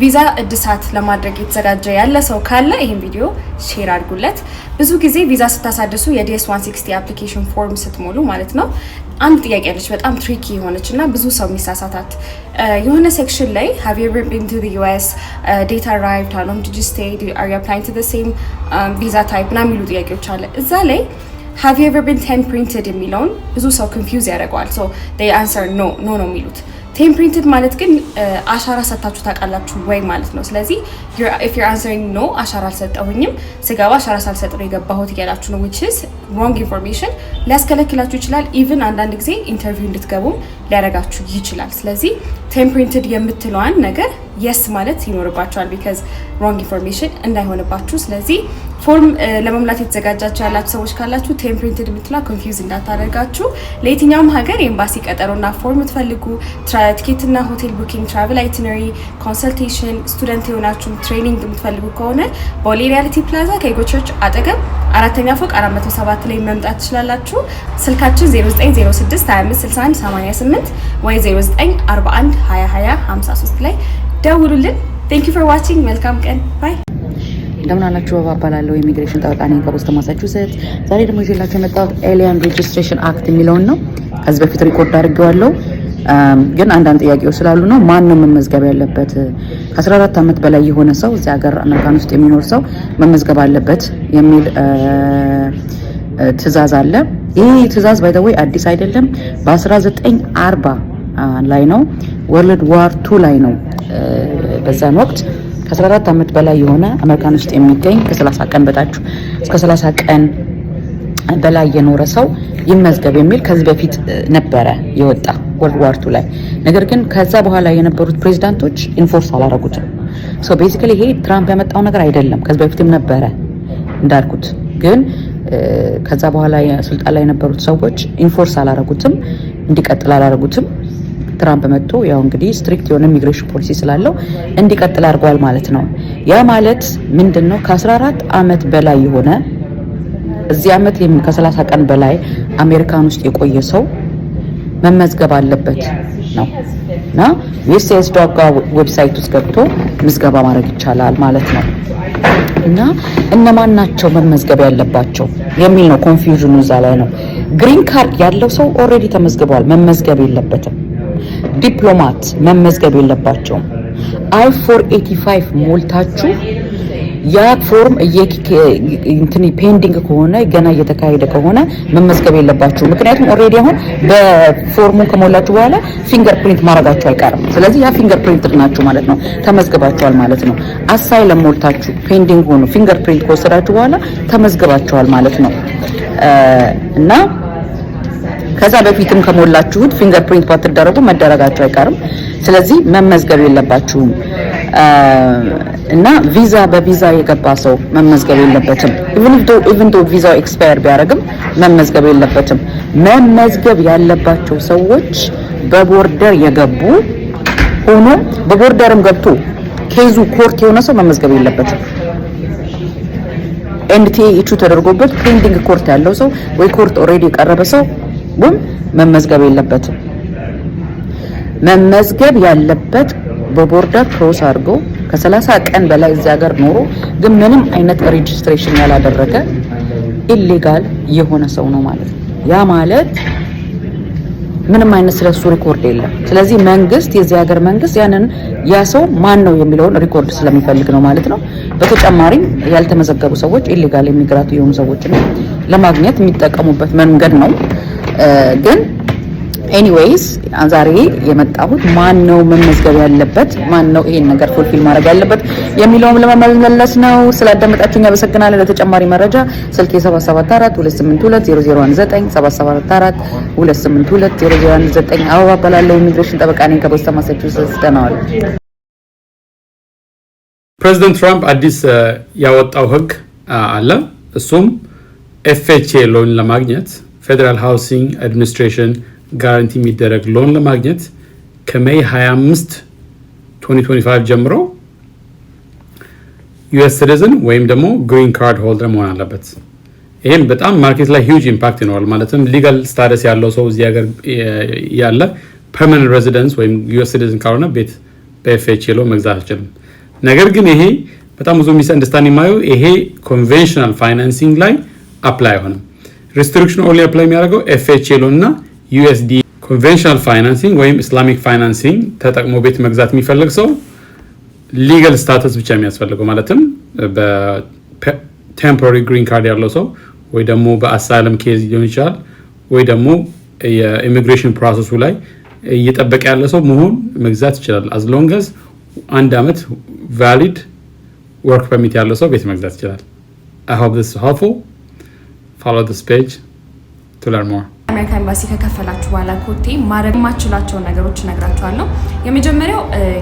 ቪዛ እድሳት ለማድረግ የተዘጋጀ ያለ ሰው ካለ ይሄን ቪዲዮ ሼር አድርጉለት። ብዙ ጊዜ ቪዛ ስታሳድሱ የዲኤስ 160 አፕሊኬሽን ፎርም ስትሞሉ ማለት ነው አንድ ጥያቄ አለች በጣም ትሪኪ የሆነችና ብዙ ሰው የሚሳሳታት የሆነ ሴክሽን ላይ have you ever been to the US data arrived how long did you stay are you applying to the same visa type ና የሚሉ ጥያቄዎች አለ እዛ ላይ have you ever been printed የሚለውን ብዙ ሰው confuse ያደርገዋል so they answer no ነው የሚሉት printed ማለት ግን አሻራ ሰጣችሁ ታውቃላችሁ ወይ ማለት ነው ስለዚህ if you're answering no አሻራ አልሰጠሁኝም ስገባ አሻራ ሳልሰጥ ነው የገባሁት ይላችሁ ነው which is wrong information ሊያስከለክላችሁ ይችላል even አንዳንድ ጊዜ ኢንተርቪው እንድትገቡ ሊያረጋችሁ ይችላል ስለዚህ printed የምትለዋን ነገር yes ማለት ይኖርባችኋል because wrong information እንዳይሆንባችሁ ስለዚህ ፎርም ለመሙላት የተዘጋጃችሁ ያላችሁ ሰዎች ካላችሁ printed የምትላ confuse እንዳታደርጋችሁ ለየትኛውም ሀገር ኤምባሲ ቀጠሮና ፎርም ትፈልጉ ትኬት እና ሆቴል ቡኪንግ ትራቨል አይቲነሪ ኮንሰልቴሽን ስቱደንት የሆናችሁ ትሬኒንግ የምትፈልጉ ከሆነ ቦሌ ሪያሊቲ ፕላዛ ከኢጎ ቸርች አጠገብ አራተኛ ፎቅ 407 ላይ መምጣት ትችላላችሁ ስልካችን 0906256188 ወይ 0941202053 ላይ ደውሉልን thank you for watching መልካም ቀን ባይ እንደምን አላችሁ ባባላለው ኢሚግሬሽን ጠበቃ ነኝ ከቦስተን ማሳቹሴትስ ዛሬ ደግሞ ይዤላችሁ የመጣሁት ኤሊያን ሬጅስትሬሽን አክት የሚለውን ነው ከዚህ በፊት ሪኮርድ አድርጌዋለሁ ግን አንዳንድ ጥያቄዎች ስላሉ ነው ማን ነው መመዝገብ ያለበት ከ14 አመት በላይ የሆነ ሰው እዚህ ሀገር አሜሪካን ውስጥ የሚኖር ሰው መመዝገብ አለበት የሚል ትዕዛዝ አለ ይሄ ትዕዛዝ ባይ ዘ ወይ አዲስ አይደለም በ1940 ላይ ነው ወርልድ ዋር 2 ላይ ነው በዛን ወቅት ከ14 አመት በላይ የሆነ አሜሪካን ውስጥ የሚገኝ ከ30 ቀን በታች እስከ 30 ቀን በላይ የኖረ ሰው ይመዝገብ የሚል ከዚህ በፊት ነበረ የወጣ ወርልድ ዋር 2 ላይ ነገር ግን ከዛ በኋላ የነበሩት ፕሬዝዳንቶች ኢንፎርስ አላደረጉትም ሶ ቤዚካሊ ይሄ ትራምፕ ያመጣው ነገር አይደለም ከዚህ በፊትም ነበረ እንዳልኩት ግን ከዛ በኋላ ስልጣን ላይ የነበሩት ሰዎች ኢንፎርስ አላደረጉትም እንዲቀጥል አላደረጉትም ትራምፕ መጥቶ ያው እንግዲህ ስትሪክት የሆነ ኢሚግሬሽን ፖሊሲ ስላለው እንዲቀጥል አድርጓል ማለት ነው ያ ማለት ምንድነው ከ14 አመት በላይ የሆነ እዚህ አመት ከ30 ቀን በላይ አሜሪካን ውስጥ የቆየ ሰው መመዝገብ አለበት ነው እና USCIS.gov ዌብሳይት ውስጥ ገብቶ ምዝገባ ማድረግ ይቻላል ማለት ነው እና እነማን ናቸው መመዝገብ ያለባቸው የሚል ነው ኮንፊውዥኑ እዛ ላይ ነው ግሪን ካርድ ያለው ሰው ኦሬዲ ተመዝግቧል መመዝገብ የለበትም ዲፕሎማት መመዝገብ የለባቸውም I-485 ሞልታችሁ ያ ፎርም ፔንዲንግ ከሆነ ገና እየተካሄደ ከሆነ መመዝገብ የለባችሁ ምክንያቱም ኦሬዲ አሁን በፎርሙ ከሞላችሁ በኋላ ፊንገርፕሪንት ማድረጋችሁ አይቀርም ስለዚህ ያ ፊንገርፕሪንት ናችሁ ማለት ነው ተመዝግባችኋል ማለት ነው አሳይለም ሞልታችሁ ፔንዲንግ ሆኖ ፊንገርፕሪንት ከወሰዳችሁ በኋላ ተመዝግባችኋል ማለት ነው እና ከዛ በፊትም ከሞላችሁት ፊንገርፕሪንት ባትደረጉ መደረጋችሁ አይቀርም ስለዚህ መመዝገብ የለባችሁም እና ቪዛ በቪዛ የገባ ሰው መመዝገብ የለበትም even though ቪዛው ኤክስፓየር ቢያደርግም መመዝገብ የለበትም መመዝገብ ያለባቸው ሰዎች በቦርደር የገቡ ሆኖ በቦርደርም ገብቶ ኬዙ ኮርት የሆነ ሰው መመዝገብ የለበትም NTA ኢሹ ተደርጎበት ፔንዲንግ ኮርት ያለው ሰው ወይ ኮርት ኦሬዲ የቀረበ ሰው መመዝገብ የለበትም መመዝገብ ያለበት በቦርደር ክሮስ አድርጎ ከ30 ቀን በላይ እዚህ ሀገር ኖሮ ግን ምንም አይነት ሬጅስትሬሽን ያላደረገ ኢሌጋል የሆነ ሰው ነው ማለት ነው ያ ማለት ምንም አይነት ስለሱ ሪኮርድ የለም ስለዚህ መንግስት የዚህ ሀገር መንግስት ያንን ያ ሰው ማን ነው የሚለውን ሪኮርድ ስለሚፈልግ ነው ማለት ነው በተጨማሪም ያልተመዘገቡ ሰዎች ኢሌጋል ኢሚግራንት የሆኑ ሰዎችን ለማግኘት የሚጠቀሙበት መንገድ ነው ግን ኤኒዌይስ ዛሬ የመጣሁት ማን ነው መመዝገብ ያለበት ማን ነው ይሄን ነገር ፉልፊል ማድረግ ያለበት የሚለውን ለመመለስ ነው ስላዳመጣችሁኝ አመሰግናለሁ ለተጨማሪ መረጃ ስልኬ 7742820019 7742820019 አበባ ባላለው ኢሚግሬሽን ጠበቃ ነኝ ከቦስተን ማሳቹሴትስ ደናዋል ፕሬዝዳንት ትራምፕ አዲስ ያወጣው ህግ አለ እሱም FHA ሎን ለማግኘት ፌደራል ሃውሲንግ አድሚኒስትሬሽን ጋራንቲ የሚደረግ ሎን ለማግኘት ከሜይ 25 2025 ጀምሮ US citizen ወይም ደግሞ green card holder መሆን አለበት ይሄም በጣም ማርኬት ላይ huge impact ይኖራል ማለትም legal status ያለው ሰው እዚህ ሀገር ያለ permanent residence ወይም US citizen ካልሆነ ቤት በFHA ሎን መግዛት አይችልም ነገር ግን ይሄ በጣም ብዙ ሚስ አንደርስታንዲንግ የማየው ይሄ ኮንቬንሽናል ፋይናንሲንግ ላይ አፕላይ አይሆንም። ሪስትሪክሽን ኦንሊ አፕላይ የሚያደርገው ኤፍኤችኤል እና ዩኤስዲ ኮንቬንሽናል ፋይናንሲንግ ወይም ኢስላሚክ ፋይናንሲንግ ተጠቅሞ ቤት መግዛት የሚፈልግ ሰው ሊጋል ስታተስ ብቻ የሚያስፈልገው ማለትም በቴምፖራሪ ግሪን ካርድ ያለው ሰው ወይ ደግሞ በአሳይለም ኬዝ ሊሆን ይችላል ወይ ደግሞ የኢሚግሬሽን ፕሮሰሱ ላይ እየጠበቀ ያለ ሰው መሆን መግዛት ይችላል። as long as 1 ዓመት valid work permit ያለው ሰው ቤት መግዛት ይችላል። I hope this is helpful. Follow this page to learn more. አሜሪካ ኤምባሲ ከከፈላችሁ በኋላ ኮቴ ማድረግ የማትችሏቸው ነገሮች እነግራችኋለሁ። የመጀመሪያው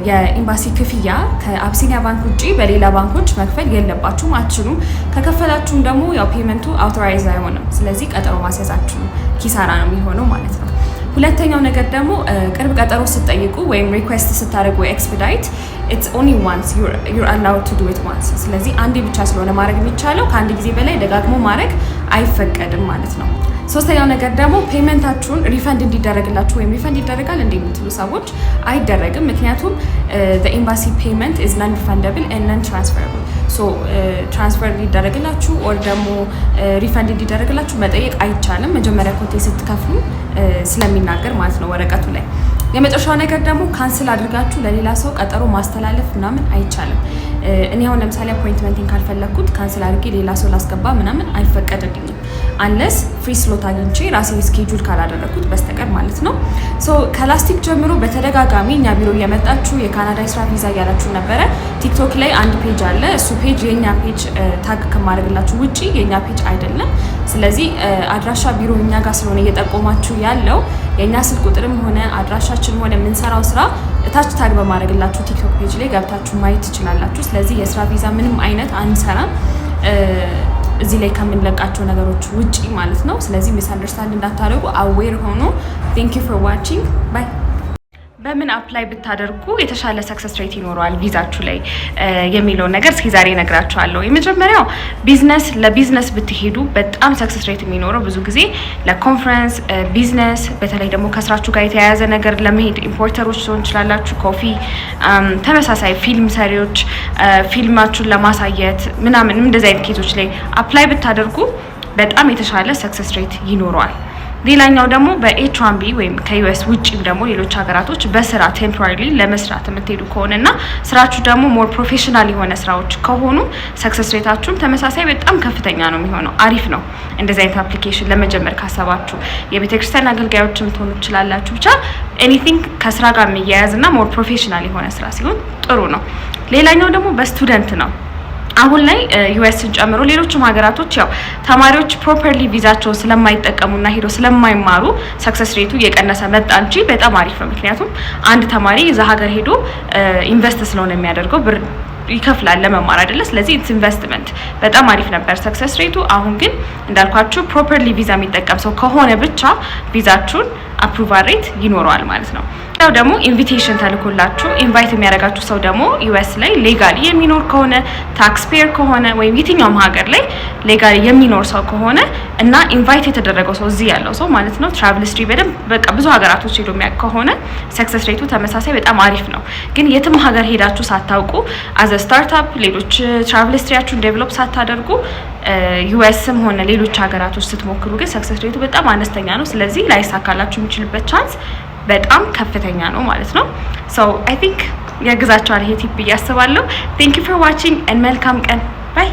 የኤምባሲ ክፍያ ከአብሲኒያ ባንክ ውጪ በሌላ ባንኮች መክፈል የለባችሁም፣ አትችሉም። ከከፈላችሁም ደግሞ ያው ፔመንቱ አውቶራይዝ አይሆንም። ስለዚህ ቀጠሮ ማስያዛችሁ ኪሳራ ነው የሚሆነው ማለት ነው። ሁለተኛው ነገር ደግሞ ቅርብ ቀጠሮ ስትጠይቁ ወይም ሪኩዌስት ስታደርጉ ኤክስፒዳይት it's only once you're allowed to do it once። ስለዚህ አንዴ ብቻ ስለሆነ ማድረግ የሚቻለው ከአንድ ጊዜ በላይ ደጋግሞ ማድረግ አይፈቀድም ማለት ነው። ሶስተኛው ነገር ደግሞ ፔመንታችሁን ሪፈንድ እንዲደረግላችሁ ወይም ሪፈንድ ይደረጋል እንደ የምትሉ ሰዎች አይደረግም። ምክንያቱም the embassy payment is non refundable and non transferable። so ትራንስፈር እንዲደረግላችሁ or ደግሞ ሪፈንድ እንዲደረግላችሁ መጠየቅ አይቻልም፣ መጀመሪያ ኮቴ ስትከፍሉ ስለሚናገር ማለት ነው ወረቀቱ ላይ። የመጨረሻው ነገር ደግሞ ካንስል አድርጋችሁ ለሌላ ሰው ቀጠሮ ማስተላለፍ ምናምን አይቻልም። እኔ አሁን ለምሳሌ አፖይንትመንቲን ካልፈለኩት ካንስል አድርጌ ሌላ ሰው ላስገባ ምናምን አይፈቀድልኝም አንለስ ፍሪ ስሎት አግኝቼ ራሴ ስኬጁል ካላደረኩት በስተቀር ማለት ነው። ሶ ከላስቲክ ጀምሮ በተደጋጋሚ እኛ ቢሮ እየመጣችሁ የካናዳ የስራ ቪዛ እያላችሁ ነበረ። ቲክቶክ ላይ አንድ ፔጅ አለ። እሱ ፔጅ የኛ ፔጅ ታግ ከማድረግላችሁ ውጪ የኛ ፔጅ አይደለም። ስለዚህ አድራሻ ቢሮ እኛ ጋር ስለሆነ እየጠቆማችሁ ያለው የኛ ስልክ ቁጥርም ሆነ አድራሻችን ሆነ የምንሰራው ስራ ታች ታግ በማድረግላችሁ ቲክቶክ ፔጅ ላይ ገብታችሁ ማየት ትችላላችሁ። ስለዚህ የስራ ቪዛ ምንም አይነት አንሰራም እዚህ ላይ ከምንለቃቸው ነገሮች ውጪ ማለት ነው። ስለዚህ ሚስ አንደርስታንድ እንዳታደርጉ አዌር ሆኖ ቴንክ ዩ ፎር ዋቺንግ ባይ። በምን አፕላይ ብታደርጉ የተሻለ ሰክሰስ ሬት ይኖረዋል ቪዛችሁ ላይ የሚለው ነገር እስኪ ዛሬ እነግራችኋለሁ። የመጀመሪያው ለቢዝነስ ብትሄዱ በጣም ሰክሰስ ሬት የሚኖረው ብዙ ጊዜ ለኮንፈረንስ ቢዝነስ፣ በተለይ ደግሞ ከስራችሁ ጋር የተያያዘ ነገር ለመሄድ ኢምፖርተሮች ሊሆን ይችላላችሁ፣ ኮፊ፣ ተመሳሳይ ፊልም ሰሪዎች ፊልማችሁን ለማሳየት ምናምን እንደዚህ አይነት ኬዞች ላይ አፕላይ ብታደርጉ በጣም የተሻለ ሰክሰስ ሬት ይኖረዋል። ሌላኛው ደግሞ በኤች1ቢ ወይም ከዩኤስ ውጪም ደግሞ ሌሎች ሀገራቶች በስራ ቴምፖራሪ ለመስራት የምትሄዱ ከሆነና ስራችሁ ደግሞ ሞር ፕሮፌሽናል የሆነ ስራዎች ከሆኑ ሰክሰስ ሬታችሁም ተመሳሳይ በጣም ከፍተኛ ነው የሚሆነው። አሪፍ ነው እንደዚህ አይነት አፕሊኬሽን ለመጀመር ካሰባችሁ። የቤተክርስቲያን አገልጋዮችም ትሆኑ ትችላላችሁ። ብቻ ኤኒቲንግ ከስራ ጋር የሚያያዝና ሞር ፕሮፌሽናል የሆነ ስራ ሲሆን ጥሩ ነው። ሌላኛው ደግሞ በስቱደንት ነው። አሁን ላይ ዩኤስን ጨምሮ ሌሎችም ሀገራቶች ያው ተማሪዎች ፕሮፐርሊ ቪዛቸውን ስለማይጠቀሙና ሄዶ ስለማይማሩ ሰክሰስ ሬቱ እየቀነሰ መጣ እንጂ በጣም አሪፍ ነው። ምክንያቱም አንድ ተማሪ እዛ ሀገር ሄዶ ኢንቨስት ስለሆነ የሚያደርገው ብር ይከፍላል ለመማር አይደለ? ስለዚህ ኢትስ ኢንቨስትመንት በጣም አሪፍ ነበር ሰክሰስ ሬቱ። አሁን ግን እንዳልኳችሁ ፕሮፐርሊ ቪዛ የሚጠቀም ሰው ከሆነ ብቻ ቪዛችሁን አፕሩቫል ሬት ይኖረዋል ማለት ነው። ያው ደግሞ ኢንቪቴሽን ተልኮላችሁ ኢንቫይት የሚያደርጋችሁ ሰው ደግሞ ዩኤስ ላይ ሌጋሊ የሚኖር ከሆነ ታክስ ፔየር ከሆነ ወይም የትኛውም ሀገር ላይ ሌጋሊ የሚኖር ሰው ከሆነ እና ኢንቫይት የተደረገው ሰው እዚህ ያለው ሰው ማለት ነው ትራቭል ሂስትሪ በደንብ በቃ ብዙ ሀገራቶች ሄዶ የሚያውቅ ከሆነ ሰክሰስ ሬቱ ተመሳሳይ በጣም አሪፍ ነው። ግን የትም ሀገር ሄዳችሁ ሳታውቁ አዘ ስታርታፕ ሌሎች ትራቭል ሂስትሪያችሁን ዴቨሎፕ ሳታደርጉ ዩኤስም ሆነ ሌሎች ሀገራቶች ስትሞክሩ ግን ሰክሰስ ሬቱ በጣም አነስተኛ ነው። ስለዚህ ላይሳካላችሁ የሚችልበት ቻንስ በጣም ከፍተኛ ነው ማለት ነው። ሶ አይ ቲንክ ያግዛችኋል ይሄ ቲፕ ብዬ አስባለሁ። ቴንክ ዩ ፎር ዋቺንግ ኤንድ መልካም ቀን ባይ።